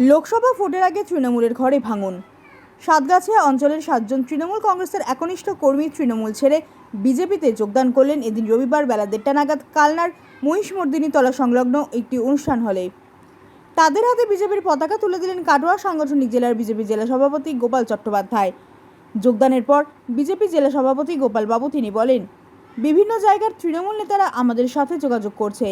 লোকসভা ভোটের আগে তৃণমূলের ঘরে ভাঙন। সাতগাছিয়া অঞ্চলের 7 জন তৃণমূল কংগ্রেসের একনিষ্ঠ কর্মী তৃণমূল ছেড়ে বিজেপিতে যোগদান করলেন এদিন রবিবার বেলা 1:30 নাগাদ কালনার মহিষমর্দিনী তলা সংলগ্ন একটি অনুষ্ঠান হলে। তাদের হাতে বিজেপির পতাকা তুলে দিলেন কাটোয়া সাংগঠনিক জেলার বিজেপি জেলা সভাপতি গোপাল চট্টোপাধ্যায়। যোগদানের পর বিজেপি জেলা সভাপতি গোপাল বাবু তিনি বলেন, বিভিন্ন জায়গার তৃণমূল নেতারা আমাদের সাথে যোগাযোগ করছে।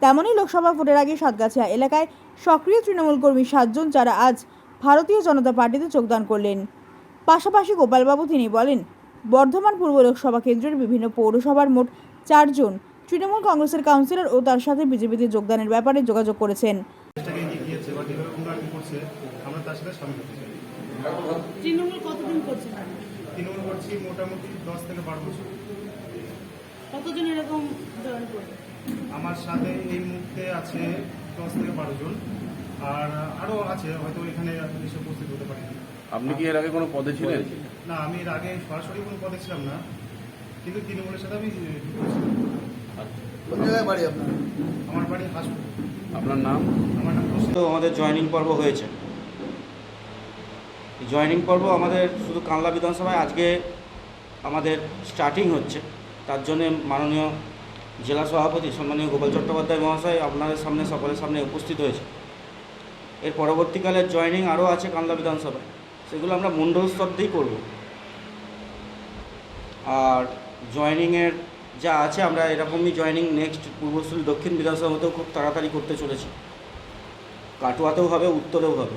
তেমনই লোকসভা ভোটের আগে সাতগাছিয়া এলাকায় সক্রিয় তৃণমূল কর্মী 7 জন যারা আজ ভারতীয় জনতা পার্টিতে যোগদান করলেন। পাশাপাশি গোপালবাবু তিনি বলেন, বর্ধমান পূর্ব লোকসভা কেন্দ্রের বিভিন্ন পৌরসভার মোট 4 জন তৃণমূল কংগ্রেসের কাউন্সিলর ও তার সাথে বিজেপিতে যোগদানের ব্যাপারে যোগাযোগ করেছেন। তৃণমূল কতদিন করছেন? তৃণমূল করছি মোটামুটি 10 থেকে 12 বছর। কতজন এরকম জয়েন করবে? আমার সাথে এই মুহূর্তে আছে 10 থেকে 12 জন, আর আরও আছে, হয়তো এখানে এসে উপস্থিত হতে পারে। আপনি কি এর আগে কোনো পদে ছিলেন? না, আমি এর আগে সরাসরি কোনো পদে ছিলাম না, কিন্তু তৃণমূলের সাথে আমি যুক্ত ছিলাম। কোন জায়গায় বাড়ি আপনার? আমার বাড়ি হাসপুর। আপনার নাম? আমার নাম তো আমাদের জয়েনিং পর্ব হয়েছে। জয়েনিং পর্ব আমাদের শুধু কানলা বিধানসভায় আজকে আমাদের স্টার্টিং হচ্ছে। তার জন্য মাননীয় জেলা সভাপতি সম্মানীয় গোপাল চট্টোপাধ্যায় মহাশয় আপনাদের সামনে সকলের সামনে উপস্থিত হয়েছে। এর পরবর্তীকালে জয়েনিং আরও আছে কানলা বিধানসভায়, সেগুলো আমরা মণ্ডল স্তর দিয়েই করব। আর জয়েনিংয়ের যা আছে আমরা এরকমই জয়েনিং নেক্সট পূর্বস্থলী দক্ষিণ বিধানসভাতেও খুব তাড়াতাড়ি করতে চলেছি। কাটোয়াতেও হবে, উত্তরেও হবে,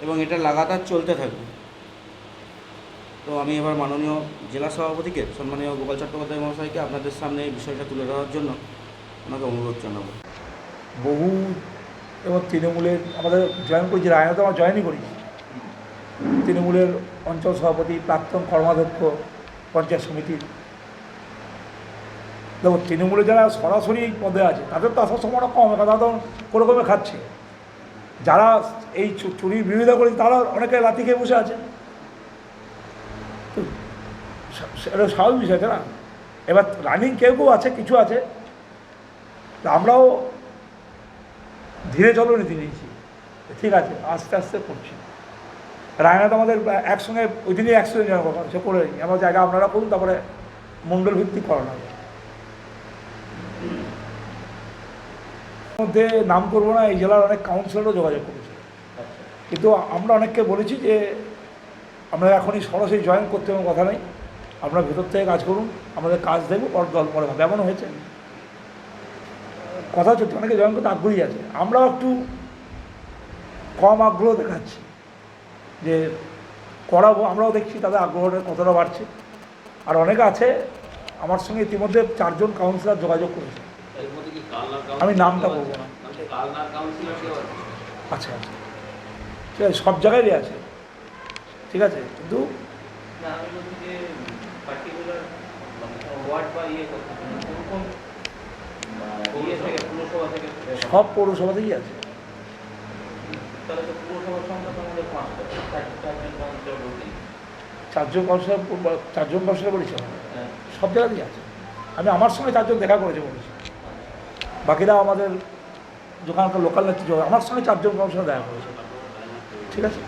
এবং এটা লাগাতার চলতে থাকবে। তো আমি এবার মাননীয় জেলা সভাপতিকে সম্মানীয় গোপাল চট্টোপাধ্যায় মহাশয়কে আপনাদের সামনে এই বিষয়টা তুলে ধরার জন্য ওনাকে অনুরোধ জানাবো। বহু এবং তৃণমূলের আমাদের জয়েন করেছি, রায়নাতে আমরা জয়েনই করি। তৃণমূলের অঞ্চল সভাপতি, প্রাক্তন কর্মাধ্যক্ষ পঞ্চায়েত সমিতির। দেখো, তৃণমূলে যারা সরাসরি পদে আছে তাদের তো আসার সময়টা কম, তারা তো কোনো রকমে খাচ্ছে। যারা এই চুরির বিরোধিতা করেছে তারা অনেকে লাথি খেয়ে বসে আছে, তো এটা স্বাভাবিক বিষয় আছে না। এবার রানিং কেউ কেউ আছে, কিছু আছে, তা আমরাও ধীরে চলো নীতি নিয়েছি, ঠিক আছে, আস্তে আস্তে করছি। রায়নাথ আমাদের একসঙ্গে ওই দিনই 100 জন সে করে নিই, আমার জায়গা আপনারা করুন, তারপরে মণ্ডল ভিত্তিক করানো হবে। মধ্যে নাম করবো না, এই জেলার অনেক কাউন্সিলরও যোগাযোগ করেছে, কিন্তু আমরা অনেককে বলেছি যে আমরা এখনই সরাসরি জয়েন করতে হবে কথা নেই, আপনারা ভেতর থেকে কাজ করুন, আমাদের কাজ দেখবো, পর দল পরে ভাবে। এমনও হয়েছে, কথা হচ্ছে অনেকে জয়েন করতে আগ্রহী আছে, আমরাও একটু কম আগ্রহ দেখাচ্ছি যে করাবো। আমরাও দেখছি তাদের আগ্রহটা কতটা বাড়ছে। আর অনেকে আছে আমার সঙ্গে ইতিমধ্যে 4 জন কাউন্সিলর যোগাযোগ করেছে, আমি নামটা বলবো না। আচ্ছা আচ্ছা, ঠিক আছে, সব জায়গায়ই আছে, ঠিক আছে, কিন্তু সব পৌরসভাতেই আছে। 4 জন কাউন্সিলর বলেছি, সব জায়গাতেই আছে। আমি আমার সঙ্গে 4 জন দেখা করেছে বলেছি, বাকিরা আমাদের যেখানকার লোকাল নেতৃত্ব, আমার সঙ্গে 4 জন কাউন্সিলর দেখা করেছে, ঠিক আছে।